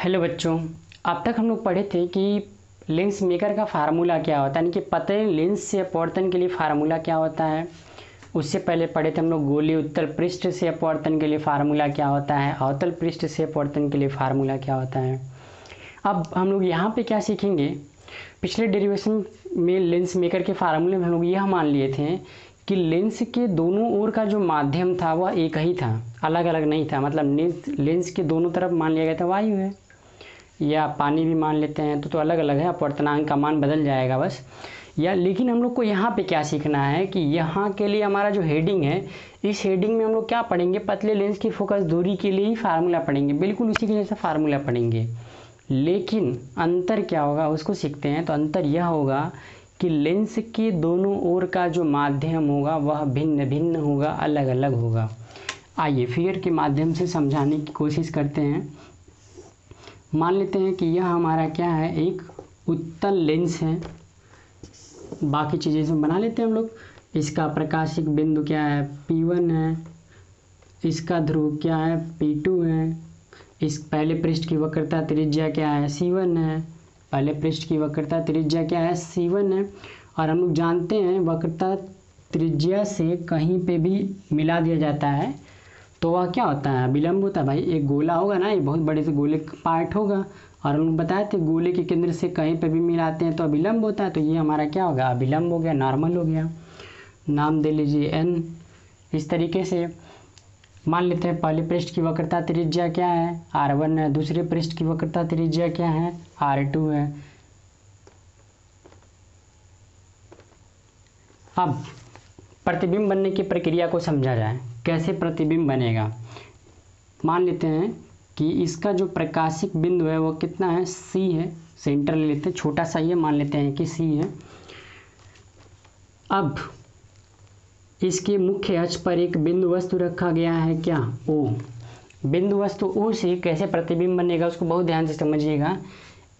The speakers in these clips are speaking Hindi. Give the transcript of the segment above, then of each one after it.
हेलो बच्चों, अब तक हम लोग पढ़े थे कि लेंस मेकर का फार्मूला क्या होता है, यानी कि पतले लेंस से अपवर्तन के लिए फार्मूला क्या होता है। उससे पहले पढ़े थे हम लोग गोलीय उत्तल पृष्ठ से अपवर्तन के लिए फार्मूला क्या होता है, अवतल पृष्ठ से अपवर्तन के लिए फार्मूला क्या होता है। अब हम लोग यहाँ पे क्या सीखेंगे, पिछले डेरिवेशन में लेंस मेकर के फार्मूले में हम लोग यह मान लिए थे कि लेंस के दोनों ओर का जो माध्यम था वह एक ही था, अलग अलग नहीं था। मतलब लेंस के दोनों तरफ मान लिया गया था वायु है या पानी भी मान लेते हैं तो अलग अलग है, अपवर्तनांक का मान बदल जाएगा बस। या लेकिन हम लोग को यहाँ पे क्या सीखना है कि यहाँ के लिए हमारा जो हेडिंग है, इस हेडिंग में हम लोग क्या पढ़ेंगे, पतले लेंस की फोकस दूरी के लिए ही फार्मूला पढ़ेंगे, बिल्कुल उसी के जैसा फार्मूला पढ़ेंगे। लेकिन अंतर क्या होगा उसको सीखते हैं। तो अंतर यह होगा कि लेंस के दोनों ओर का जो माध्यम होगा वह भिन्न भिन्न होगा, अलग अलग होगा। आइए फिगर के माध्यम से समझाने की कोशिश करते हैं। मान लेते हैं कि यह हमारा क्या है, एक उत्तल लेंस है। बाकी चीज़ें से बना लेते हैं हम लोग। इसका प्रकाशिक बिंदु क्या है, P1 है। इसका ध्रुव क्या है, P2 है। इस पहले पृष्ठ की वक्रता त्रिज्या क्या है, C1 है। पहले पृष्ठ की वक्रता त्रिज्या क्या है, C1 है। और हम लोग जानते हैं वक्रता त्रिज्या से कहीं पे भी मिला दिया जाता है तो वह क्या होता है, अभिलंब होता है। भाई एक गोला होगा ना, ये बहुत बड़े से गोले का पार्ट होगा, और हम लोग बताए थे गोले के केंद्र से कहीं पे भी मिलाते हैं तो अभिलंब होता है। तो ये हमारा क्या होगा, अभिलंब हो गया, नॉर्मल हो गया। नाम दे लीजिए n। इस तरीके से मान लेते हैं पहले पृष्ठ की वक्रता त्रिज्या क्या है, R1 है। दूसरे पृष्ठ की वक्रता त्रिज्या क्या है, R2 है। अब प्रतिबिंब बनने की प्रक्रिया को समझा जाए, कैसे प्रतिबिंब बनेगा। मान लेते हैं कि इसका जो प्रकाशिक बिंदु है वो कितना है, C है। सेंटर ले लेते हैं, छोटा सा ये मान लेते हैं कि C है। अब इसके मुख्य अक्ष पर एक बिंदु वस्तु रखा गया है क्या, O। बिंदु वस्तु O से कैसे प्रतिबिंब बनेगा उसको बहुत ध्यान से समझिएगा।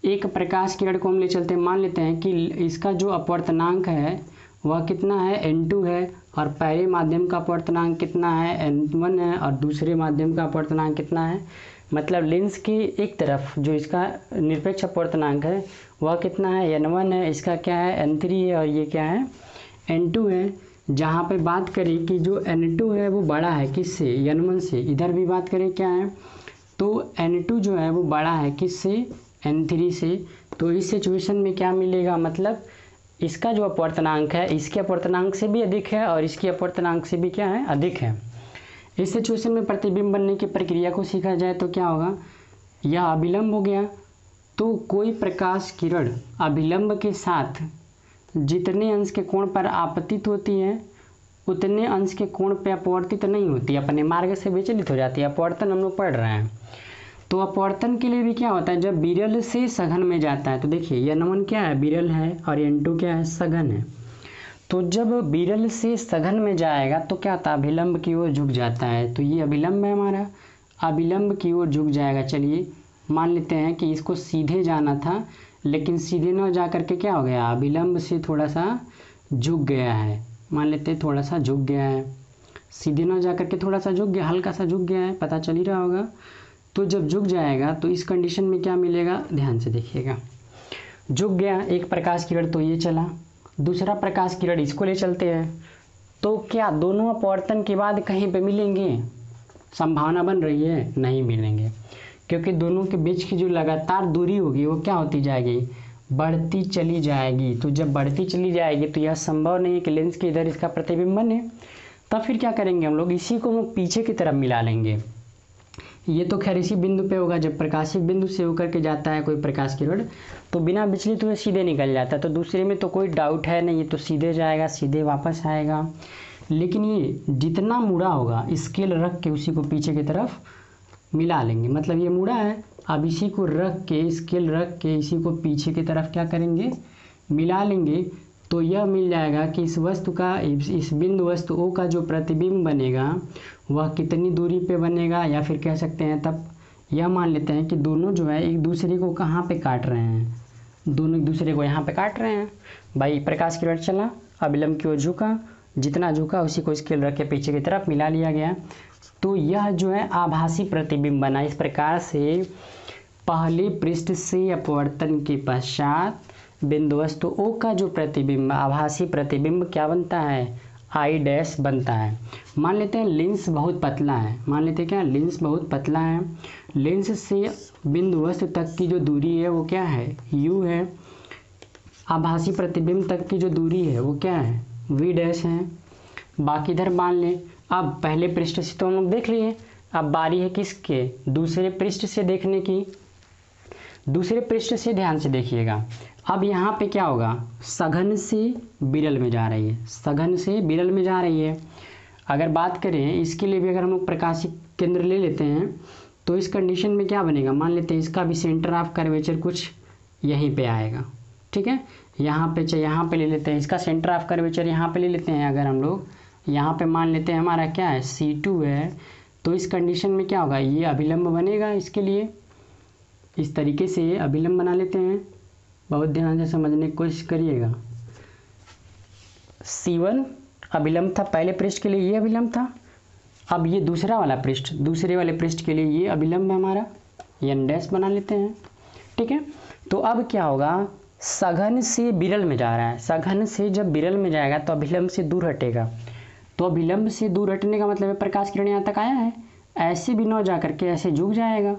एक प्रकाश किरण को हम ले चलते हैं, मान लेते हैं कि इसका जो अपवर्तनांक है वह कितना है, N2 है। और पहले माध्यम का अपवर्तनांक कितना है, N1 है। और दूसरे माध्यम का अपवर्तनांक कितना है, मतलब लेंस के एक तरफ जो इसका निरपेक्ष अपवर्तनांक है वह कितना है, N1 है। इसका क्या है, N3 है। और ये क्या है, N2 है। जहाँ पे बात करें कि जो N2 है वो बड़ा है किससे, N1 से। इधर भी बात करें क्या है, तो N2 जो है वो बड़ा है किससे, N3 से। तो इस सिचुएशन में क्या मिलेगा, मतलब इसका जो अपवर्तनांक है इसके अपवर्तनांक से भी अधिक है और इसके अपवर्तनांक से भी क्या है, अधिक है। इस सिचुएशन में प्रतिबिंब बनने की प्रक्रिया को सीखा जाए तो क्या होगा, यह अभिलंब हो गया। तो कोई प्रकाश किरण अभिलंब के साथ जितने अंश के कोण पर आपतित होती है उतने अंश के कोण पे अपवर्तित नहीं होती, अपने मार्ग से विचलित हो जाती है। अपवर्तन हम लोग पढ़ रहे हैं। तो अपवर्तन के लिए भी क्या होता है, जब विरल से सघन में जाता है तो देखिए N1 क्या है, विरल है। और N2 क्या है, सघन है। तो जब विरल से सघन में जाएगा तो क्या होता है, अभिलंब की ओर झुक जाता है। तो ये अभिलंब है हमारा, अभिलंब की ओर झुक जाएगा। चलिए मान लेते हैं कि इसको सीधे जाना था लेकिन सीधे न जा करके क्या हो गया, अभिलंब से थोड़ा सा झुक गया है। मान लेते हैं थोड़ा सा झुक गया है, सीधे न जा करके थोड़ा सा झुक गया, हल्का सा झुक गया है, पता चल ही रहा होगा। तो जब झुक जाएगा तो इस कंडीशन में क्या मिलेगा, ध्यान से देखिएगा। झुक गया एक प्रकाश किरण तो ये चला, दूसरा प्रकाश किरण इसको ले चलते हैं तो क्या दोनों अपवर्तन के बाद कहीं पे मिलेंगे, संभावना बन रही है, नहीं मिलेंगे। क्योंकि दोनों के बीच की जो लगातार दूरी होगी वो क्या होती जाएगी, बढ़ती चली जाएगी। तो जब बढ़ती चली जाएगी तो यह संभव नहीं है कि लेंस के इधर इसका प्रतिबिंब बने। तब फिर क्या करेंगे हम लोग, इसी को हम पीछे की तरफ मिला लेंगे। ये तो खैर इसी बिंदु पे होगा, जब प्रकाशिक बिंदु से होकर के जाता है कोई प्रकाश किरण तो बिना विचलित हुए सीधे निकल जाता है। तो दूसरे में तो कोई डाउट है नहीं, ये तो सीधे जाएगा, सीधे वापस आएगा। लेकिन ये जितना मुड़ा होगा स्केल रख के उसी को पीछे की तरफ मिला लेंगे। मतलब ये मुड़ा है, अब इसी को रख के स्केल रख के इसी को पीछे की तरफ क्या करेंगे, मिला लेंगे। तो यह मिल जाएगा कि इस वस्तु का, इस बिंदु वस्तु O का जो प्रतिबिंब बनेगा वह कितनी दूरी पे बनेगा, या फिर कह सकते हैं तब यह मान लेते हैं कि दोनों जो है एक दूसरे को कहाँ पे काट रहे हैं, दोनों एक दूसरे को यहाँ पे काट रहे हैं। भाई प्रकाश किरण चला, अभिलंब की ओर झुका, जितना झुका उसी को स्केल रख के पीछे की तरफ मिला लिया गया। तो यह जो है आभासी प्रतिबिंब बना। इस प्रकार से पहले पृष्ठ से अपवर्तन के पश्चात बिंदु वस्तु O का जो प्रतिबिंब आभासी प्रतिबिंब क्या बनता है, आई डैश बनता है। मान लेते हैं लेंस बहुत पतला है, मान लेते हैं क्या लेंस बहुत पतला है, लेंस से बिंदु वस्तु तक की जो दूरी है वो क्या है, U है। आभासी प्रतिबिंब तक की जो दूरी है वो क्या है, V डैश है। बाकी इधर मान लें, अब पहले पृष्ठ से तो हम लोग देख लिए, अब बारी है किसके, दूसरे पृष्ठ से देखने की। दूसरे पृष्ठ से ध्यान से देखिएगा, अब यहाँ पे क्या होगा, सघन से विरल में जा रही है, सघन से विरल में जा रही है। अगर बात करें इसके लिए भी अगर हम लोग प्रकाशिक केंद्र ले लेते हैं तो इस कंडीशन में क्या बनेगा, मान लेते हैं इसका भी सेंटर ऑफ कर्वेचर कुछ यहीं पे आएगा, ठीक है। यहाँ पे चाहे यहाँ पे ले लेते हैं, इसका सेंटर ऑफ कर्वेचर यहाँ पे ले लेते हैं। अगर हम लोग यहाँ पे मान लेते हैं हमारा क्या है C2 है, तो इस कंडीशन में क्या होगा, ये अभिलंब बनेगा। इसके लिए इस तरीके से ये अभिलंब बना लेते हैं, बहुत ध्यान से समझने की कोशिश करिएगा। C1 अभिलंब था, पहले पृष्ठ के लिए ये अभिलंब था। अब ये दूसरा वाला पृष्ठ, दूसरे वाले पृष्ठ के लिए ये अभिलंब है हमारा, n डैश बना लेते हैं, ठीक है। तो अब क्या होगा, सघन से विरल में जा रहा है, सघन से जब विरल में जाएगा तो अभिलंब से दूर हटेगा। तो अभिलंब से दूर हटने का मतलब है प्रकाश किरण यहाँ तक आया है, ऐसे भी न जा करके ऐसे झुक जाएगा।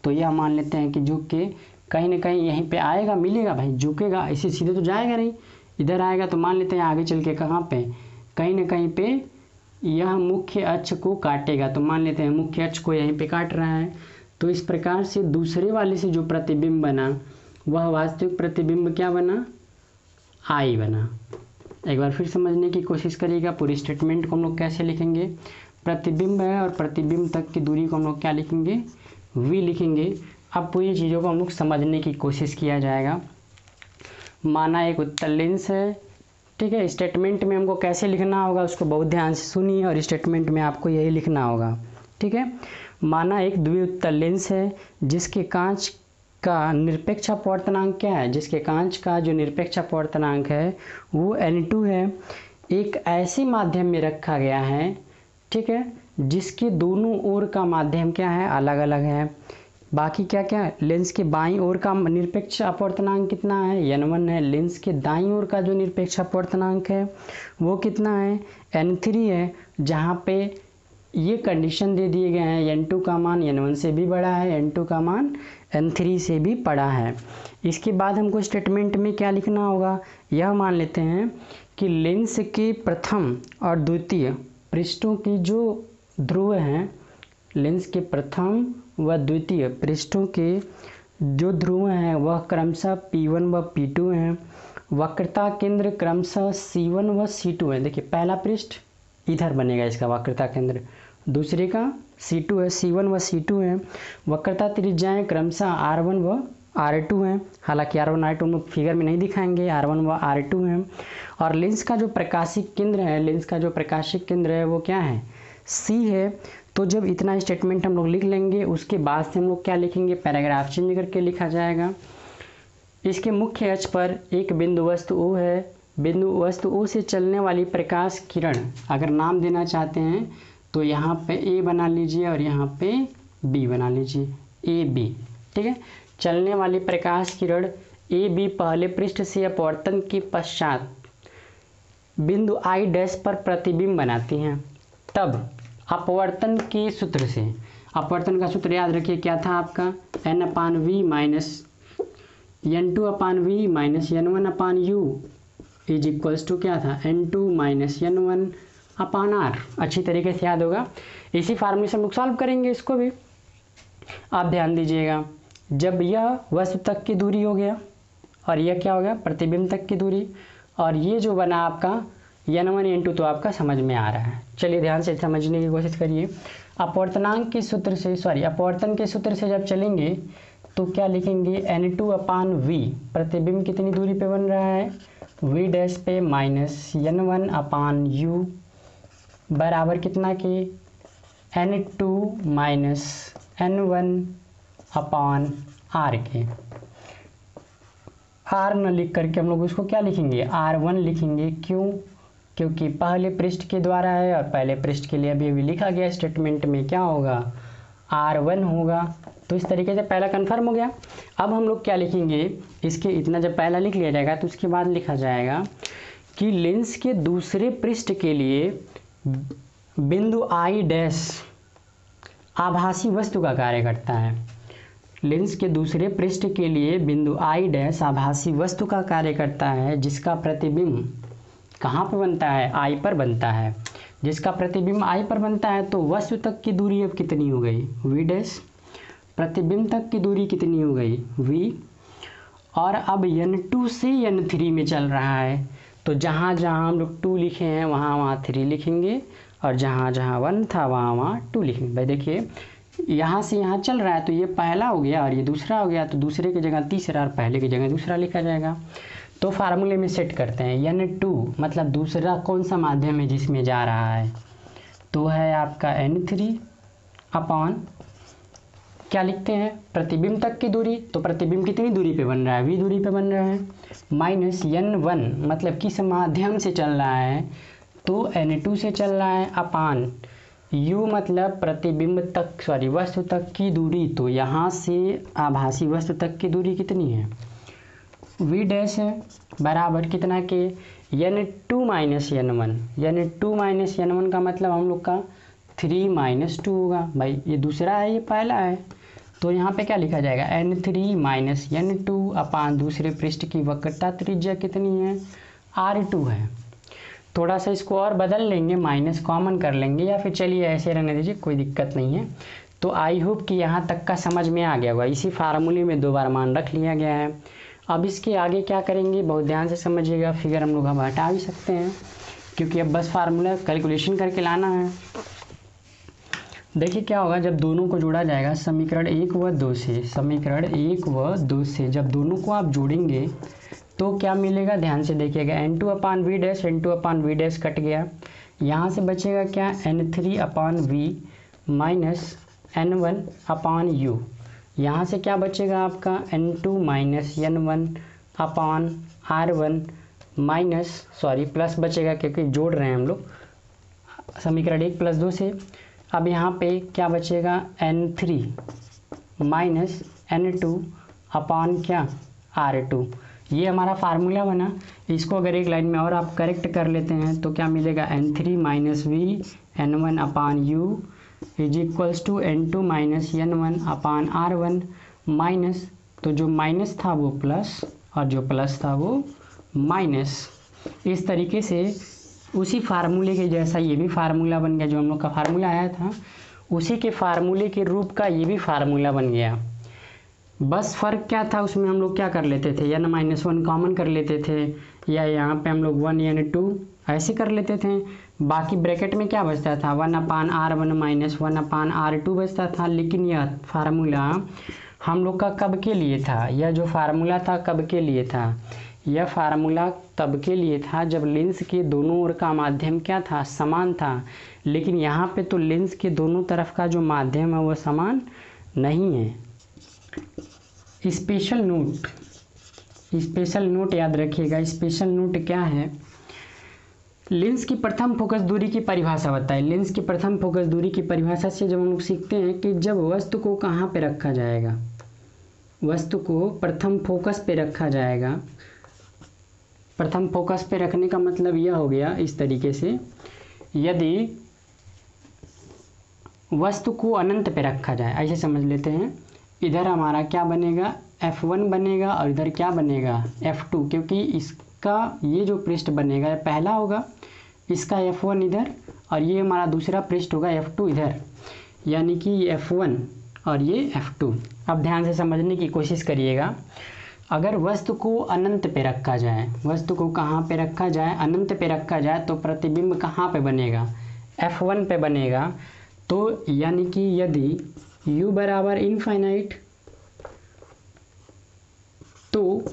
तो यह मान लेते हैं कि झुक के कहीं ना कहीं यहीं पे आएगा, मिलेगा भाई, झुकेगा, ऐसे सीधे तो जाएगा नहीं, इधर आएगा। तो मान लेते हैं आगे चल के कहाँ पे, कहीं ना कहीं पे यह मुख्य अक्ष को काटेगा। तो मान लेते हैं मुख्य अक्ष को यहीं पे काट रहा है। तो इस प्रकार से दूसरे वाले से जो प्रतिबिंब बना वह वास्तविक प्रतिबिंब क्या बना, आई बना। एक बार फिर समझने की कोशिश करिएगा, पूरी स्टेटमेंट को हम लोग कैसे लिखेंगे। प्रतिबिंब है और प्रतिबिंब तक की दूरी को हम लोग क्या लिखेंगे, V लिखेंगे। अब पूरी चीज़ों को हम लोग समझने की कोशिश किया जाएगा। माना एक उत्तल लेंस है, ठीक है। स्टेटमेंट में हमको कैसे लिखना होगा उसको बहुत ध्यान से सुनिए, और स्टेटमेंट में आपको यही लिखना होगा, ठीक है। माना एक द्विउत्तल लेंस है जिसके कांच का निरपेक्ष अपवर्तनांक क्या है, जिसके कांच का जो निरपेक्ष अपवर्तनांक है वो N2 है। एक ऐसे माध्यम में रखा गया है, ठीक है, जिसके दोनों ओर का माध्यम क्या है, अलग अलग है। बाकी क्या क्या है, लेंस के बाईं ओर का निरपेक्ष अपवर्तनांक कितना है, N1 है। लेंस के दाईं ओर का जो निरपेक्ष अपवर्तनांक है वो कितना है, N3 है। जहाँ पे ये कंडीशन दे दिए गए हैं, N2 का मान N1 से भी बड़ा है, N2 का मान N3 से भी बड़ा है। इसके बाद हमको स्टेटमेंट में क्या लिखना होगा, यह मान लेते हैं कि लेंस के प्रथम और द्वितीय पृष्ठों की जो ध्रुव हैं, लेंस के प्रथम व द्वितीय पृष्ठों के जो ध्रुव हैं वह क्रमशः P1 व P2 हैं। वक्रता केंद्र क्रमशः C1 व C2 है। देखिए पहला पृष्ठ इधर बनेगा इसका वक्रता केंद्र, दूसरे का C2 है, C1 व C2 है। वक्रता त्रिज्याएं क्रमशः R1 व R2 हैं। हालांकि R1 R2 हम फिगर में नहीं दिखाएंगे, R1 व R2 हैं। और लेंस का जो प्रकाशिक केंद्र है, लेंस का जो प्रकाशिक केंद्र है वो क्या है, C है। तो जब इतना स्टेटमेंट हम लोग लिख लेंगे उसके बाद से हम लोग क्या लिखेंगे, पैराग्राफ चेंज करके लिखा जाएगा। इसके मुख्य अक्ष पर एक बिंदु वस्तु O है। बिंदु वस्तु O से चलने वाली प्रकाश किरण अगर नाम देना चाहते हैं तो यहाँ पे A बना लीजिए और यहाँ पे B बना लीजिए, AB, ठीक है। चलने वाली प्रकाश किरण AB पहले पृष्ठ से अपवर्तन के पश्चात बिंदु I डैश पर प्रतिबिंब बनाती हैं। तब अपवर्तन के सूत्र से, अपवर्तन का सूत्र याद रखिए क्या था आपका, N/V minus N2/V minus N1/U is equals to क्या था, N2 माइनस N1/R। अच्छी तरीके से याद होगा। इसी फार्मूले से हम लोग सॉल्व करेंगे इसको भी। आप ध्यान दीजिएगा, जब यह वस्तु तक की दूरी हो गया और यह क्या हो गया, प्रतिबिंब तक की दूरी, और ये जो बना आपका N1 N2 तो आपका समझ में आ रहा है। चलिए ध्यान से समझने की कोशिश करिए। अपवर्तनांक के सूत्र से, अपवर्तन के सूत्र से जब चलेंगे तो क्या लिखेंगे, N2/V, प्रतिबिंब कितनी दूरी पे बन रहा है, V डैश पे, माइनस N1/U बराबर कितना के, N2 माइनस N1/R के। R न लिख करके हम लोग उसको क्या लिखेंगे, R1 लिखेंगे। क्यों, क्योंकि पहले पृष्ठ के द्वारा है और पहले पृष्ठ के लिए अभी लिखा गया स्टेटमेंट में क्या होगा, R1 होगा। तो इस तरीके से पहला कन्फर्म हो गया। अब हम लोग क्या लिखेंगे, इसके इतना जब पहला लिख लिया जाएगा तो उसके बाद लिखा जाएगा कि लेंस के दूसरे पृष्ठ के लिए बिंदु आई डैश आभासी वस्तु का कार्य करता है। लेंस के दूसरे पृष्ठ के लिए बिंदु आई डैश आभासी वस्तु का कार्य करता है जिसका प्रतिबिंब कहाँ पर बनता है, आई पर बनता है। जिसका प्रतिबिंब आई पर बनता है तो वस्तु तक की दूरी अब कितनी हो गई, वी डैश। प्रतिबिंब तक की दूरी कितनी हो गई, वी। और अब n2 से n3 में चल रहा है, तो जहाँ जहाँ हम लोग 2 लिखे हैं वहाँ वहाँ 3 लिखेंगे, और जहाँ जहाँ 1 था वहाँ वहाँ 2 लिखेंगे। भाई देखिए यहाँ से यहाँ चल रहा है तो ये पहला हो गया और ये दूसरा हो गया, तो दूसरे की जगह तीसरा और पहले की जगह दूसरा लिखा जाएगा। तो फार्मूले में सेट करते हैं, n2 मतलब दूसरा कौन सा माध्यम है जिसमें जा रहा है, तो है आपका n3 अपॉन क्या लिखते हैं, प्रतिबिंब तक की दूरी। तो प्रतिबिंब कितनी दूरी पे बन रहा है, v दूरी पे बन रहा है, माइनस n1 मतलब किस माध्यम से चल रहा है, तो n2 से चल रहा है, अपान u मतलब प्रतिबिंब तक वस्तु तक की दूरी। तो यहाँ से आभासी वस्तु तक की दूरी कितनी है, v डैश है, बराबर कितना के n2 minus n1। n2 minus n1 का मतलब हम लोग का 3 माइनस 2 होगा। भाई ये दूसरा है ये पहला है, तो यहाँ पे क्या लिखा जाएगा, n3 माइनस n2 अपान दूसरे पृष्ठ की वक्रता त्रिज्या कितनी है, r2 है। थोड़ा सा इसको और बदल लेंगे, माइनस कॉमन कर लेंगे, या फिर चलिए ऐसे रहने दीजिए, कोई दिक्कत नहीं है। तो आई होप कि यहाँ तक का समझ में आ गया होगा। इसी फार्मूले में 2 बार मान रख लिया गया है। अब इसके आगे क्या करेंगे, बहुत ध्यान से समझिएगा। फिगर हम लोग हम हटा भी सकते हैं क्योंकि अब बस फार्मूला कैलकुलेशन करके लाना है। देखिए क्या होगा, जब दोनों को जोड़ा जाएगा समीकरण 1 व 2 से, समीकरण 1 व 2 से जब दोनों को आप जोड़ेंगे तो क्या मिलेगा, ध्यान से देखिएगा। n2 upon V dash, n2 upon V dash cut गया, यहाँ से बचेगा क्या, n3 upon V minus n1 upon u। यहाँ से क्या बचेगा आपका, n2 minus n1 upon r1 minus plus बचेगा क्योंकि जोड़ रहे हैं हम लोग समीकरण 1 प्लस 2 से। अब यहाँ पे क्या बचेगा, n3 माइनस n2 अपान क्या, r2। ये हमारा फार्मूला बना। इसको अगर एक लाइन में और आप करेक्ट कर लेते हैं तो क्या मिलेगा, n3 minus V n1 upon u is equals to n2 minus n1 upon r1 minus, तो जो माइनस था वो प्लस और जो प्लस था वो माइनस। इस तरीके से उसी फार्मूले के जैसा ये भी फार्मूला बन गया, जो हम लोग का फार्मूला आया था उसी के फार्मूले के रूप का ये भी फार्मूला बन गया। बस फ़र्क क्या था, उसमें हम लोग क्या कर लेते थे, n-1 कॉमन कर लेते थे, या यहाँ पे हम लोग 1 n2 ऐसे कर लेते थे। बाकी ब्रैकेट में क्या बचता था, 1 अपान r1 माइनस 1 अपान r2 बचता था। लेकिन यह फार्मूला हम लोग का कब के लिए था, यह जो फार्मूला था कब के लिए था, यह फार्मूला तब के लिए था जब लेंस के दोनों ओर का माध्यम क्या था, समान था। लेकिन यहाँ पे तो लेंस के दोनों तरफ का जो माध्यम है वो समान नहीं है। स्पेशल नोट याद रखिएगा। स्पेशल नोट क्या है, लेंस की प्रथम फोकस दूरी की परिभाषा बताए। लेंस की प्रथम फोकस दूरी की परिभाषा से जब हम लोग सीखते हैं कि जब वस्तु को कहाँ पे रखा जाएगा, वस्तु को प्रथम फोकस पे रखा जाएगा। प्रथम फोकस पे रखने का मतलब यह हो गया इस तरीके से, यदि वस्तु को अनंत पे रखा जाए, ऐसे समझ लेते हैं। इधर हमारा क्या बनेगा, f1 बनेगा और इधर क्या बनेगा, f2, क्योंकि इसका ये जो पृष्ठ बनेगा पहला होगा, इसका f1 इधर और ये हमारा दूसरा पृष्ठ होगा f2 इधर, यानी कि ये f1 और ये f2। अब ध्यान से समझने की कोशिश करिएगा। अगर वस्तु को अनंत पे रखा जाए, वस्तु को कहाँ पे रखा जाए, अनंत पे रखा जाए, तो प्रतिबिंब कहाँ पे बनेगा, f1 पे बनेगा। तो यानी कि यदि u बराबर इनफाइनाइट, तो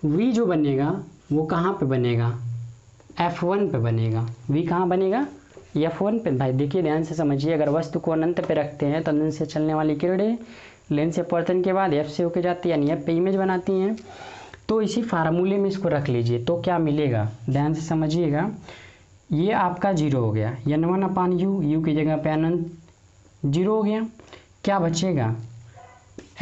v जो बनेगा वो कहाँ पे बनेगा, f1 पे बनेगा। v कहाँ बनेगा, f1 पे। भाई देखिए ध्यान से समझिए, अगर वस्तु को अनंत पे रखते हैं तो अनंत से चलने वाली किरणें लेंस से अपवर्तन के बाद f से होके जाती है, यानी f पे इमेज बनाती हैं। तो इसी फार्मूले में इसको रख लीजिए तो क्या मिलेगा, ध्यान से समझिएगा। ये आपका 0 हो गया, n1 अपान u, की जगह पे अनंत 0 हो गया। क्या बचेगा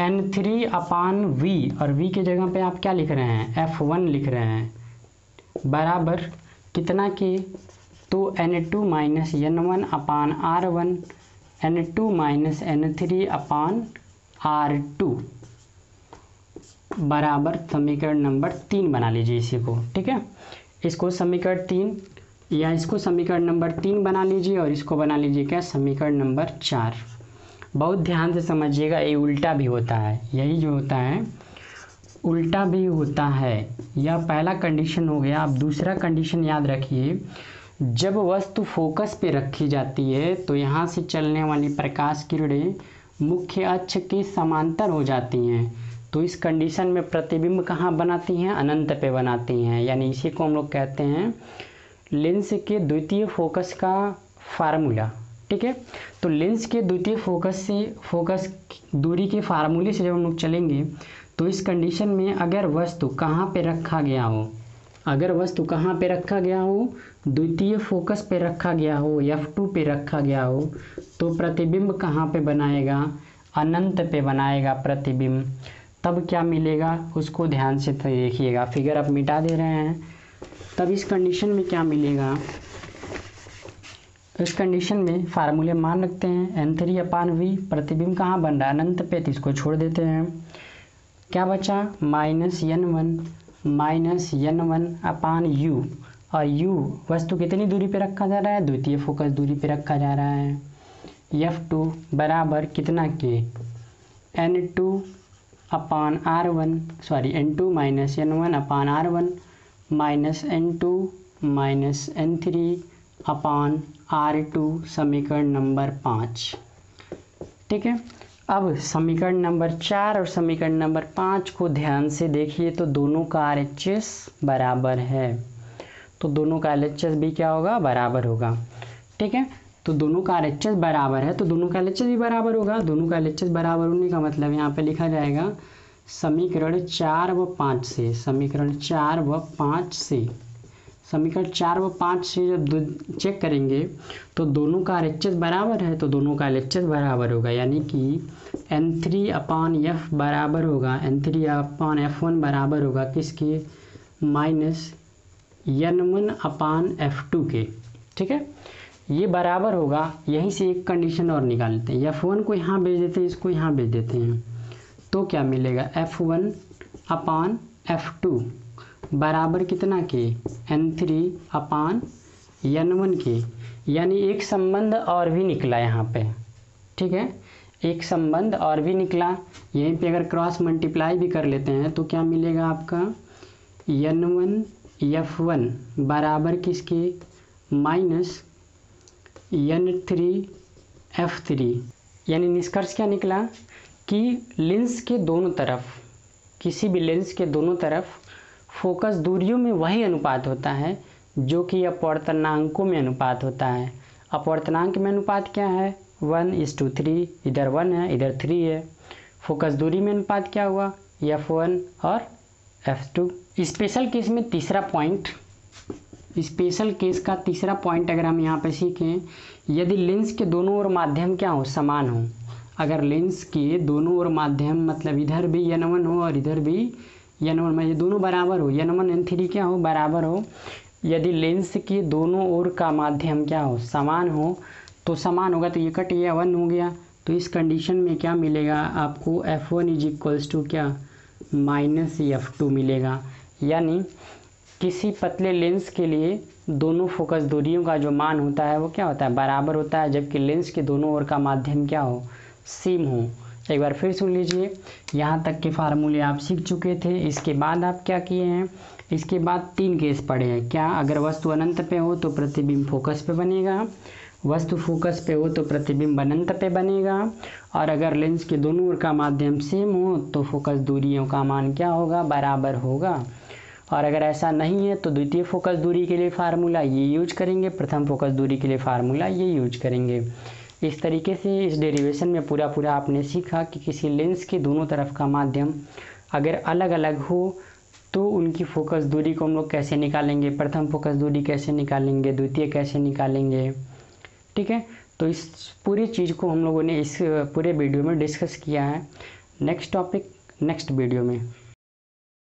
N3/V, और V की जगह पे आप क्या लिख रहे हैं F1 लिख रहे हैं, बराबर कितना के, तो N2 - N1/R1 N2 - N3/R2 बराबर समीकरण नंबर 3 बना लीजिए इसी को। ठीक है, इसको समीकरण 3 या इसको समीकरण नंबर 3 बना लीजिए और इसको बना लीजिए क्या समीकरण नंबर 4। बहुत ध्यान से समझिएगा, ये उल्टा भी होता है, यही जो होता है उल्टा भी होता है। यह पहला कंडीशन हो गया। अब दूसरा कंडीशन याद रखिए, जब वस्तु फोकस पे रखी जाती है तो यहाँ से चलने वाली प्रकाश किरणें मुख्य अक्ष के समांतर हो जाती हैं, तो इस कंडीशन में प्रतिबिंब कहाँ बनाती हैं, अनंत पे बनाती हैं। यानी इसी को हम लोग कहते हैं लेंस के द्वितीय फोकस का फार्मूला। ठीक है, तो लेंस के द्वितीय फोकस दूरी के फार्मूले से जब हम लोग चलेंगे तो इस कंडीशन में अगर वस्तु कहाँ पे रखा गया हो, अगर वस्तु कहाँ पे रखा गया हो, द्वितीय फोकस पे रखा गया हो, F2 पे रखा गया हो, तो प्रतिबिंब कहाँ पे बनाएगा, अनंत पे बनाएगा प्रतिबिंब। तब क्या मिलेगा उसको ध्यान से देखिएगा, फिगर आप मिटा दे रहे हैं। तब इस कंडीशन में क्या मिलेगा, इस कंडीशन में फार्मूले मान रखते हैं N3/V, प्रतिबिंब कहाँ बन रहा है, अनंत पे, तो इसको छोड़ देते हैं। क्या बचा -N1/U, और U वस्तु कितनी दूरी पे रखा जा रहा है, द्वितीय फोकस दूरी पे रखा जा रहा है। F2 बराबर कितना के N2 - N1/R1 -N2 - N3/R2 समीकरण नंबर 5। ठीक है, अब समीकरण नंबर 4 और समीकरण नंबर 5 को ध्यान से देखिए तो दोनों का RHS बराबर है, तो दोनों का LHS भी क्या होगा, बराबर होगा। ठीक है, तो दोनों का RHS बराबर है तो दोनों का LHS भी बराबर होगा। दोनों का LHS बराबर होने का मतलब यहाँ पे लिखा जाएगा समीकरण 4 व 5 से, समीकरण 4 व 5 से, समीकरण 4 व 5 से जब चेक करेंगे तो दोनों का RHS बराबर है तो दोनों का LHS बराबर होगा। यानी कि N3/F बराबर होगा, N3/F1 बराबर होगा किसके, -N1/F2 के। ठीक है, ये बराबर होगा। यहीं से एक कंडीशन और निकालते हैं, F1 को यहाँ भेज देते हैं, इसको यहाँ भेज देते हैं, तो क्या मिलेगा F1/F2 बराबर कितना के N3/N1 के। यानी एक संबंध और भी निकला यहाँ पे। ठीक है, एक संबंध और भी निकला। यहीं पे अगर क्रॉस मल्टीप्लाई भी कर लेते हैं तो क्या मिलेगा आपका N1/F1 बराबर किसके, -N3/F3। यानी निष्कर्ष क्या निकला कि लेंस के दोनों तरफ, किसी भी लेंस के दोनों तरफ फोकस दूरियों में वही अनुपात होता है जो कि अपवर्तनांकों में अनुपात होता है। अपवर्तनांक में अनुपात क्या है, 1:3, इधर 1 है इधर 3 है। फोकस दूरी में अनुपात क्या हुआ, F1 और F2। स्पेशल केस में तीसरा पॉइंट, स्पेशल केस का तीसरा पॉइंट अगर हम यहाँ पे सीखें, यदि लेंस के दोनों ओर माध्यम क्या हो, समान हो। अगर लेंस के दोनों ओर माध्यम मतलब इधर भी N1 हो और इधर भी N1, में ये दोनों बराबर हो, N1 N3 क्या हो, बराबर हो। यदि लेंस के दोनों ओर का माध्यम क्या हो, समान हो, तो समान होगा तो ये कट गया, 1 हो गया। तो इस कंडीशन में क्या मिलेगा आपको, F1 = क्या, -F2 मिलेगा। यानी किसी पतले लेंस के लिए दोनों फोकस दूरियों का जो मान होता है वो क्या होता है, बराबर होता है, जबकि लेंस के दोनों ओर का माध्यम क्या हो, सेम हो। एक बार फिर सुन लीजिए, यहाँ तक के फार्मूले आप सीख चुके थे। इसके बाद आप क्या किए हैं, इसके बाद 3 केस पढ़े हैं। क्या, अगर वस्तु अनंत पे हो तो प्रतिबिंब फोकस पे बनेगा, वस्तु फोकस पे हो तो प्रतिबिंब अनंत पे बनेगा, और अगर लेंस के दोनों ओर का माध्यम सेम हो तो फोकस दूरियों का मान क्या होगा, बराबर होगा। और अगर ऐसा नहीं है तो द्वितीय फोकस दूरी के लिए फार्मूला ये यूज करेंगे, प्रथम फोकस दूरी के लिए फार्मूला ये यूज करेंगे। इस तरीके से इस डेरिवेशन में पूरा आपने सीखा कि किसी लेंस के दोनों तरफ का माध्यम अगर अलग अलग हो तो उनकी फोकस दूरी को हम लोग कैसे निकालेंगे, प्रथम फोकस दूरी कैसे निकालेंगे, द्वितीय कैसे निकालेंगे। ठीक है, तो इस पूरी चीज़ को हम लोगों ने इस पूरे वीडियो में डिस्कस किया है। नेक्स्ट टॉपिक नेक्स्ट वीडियो में।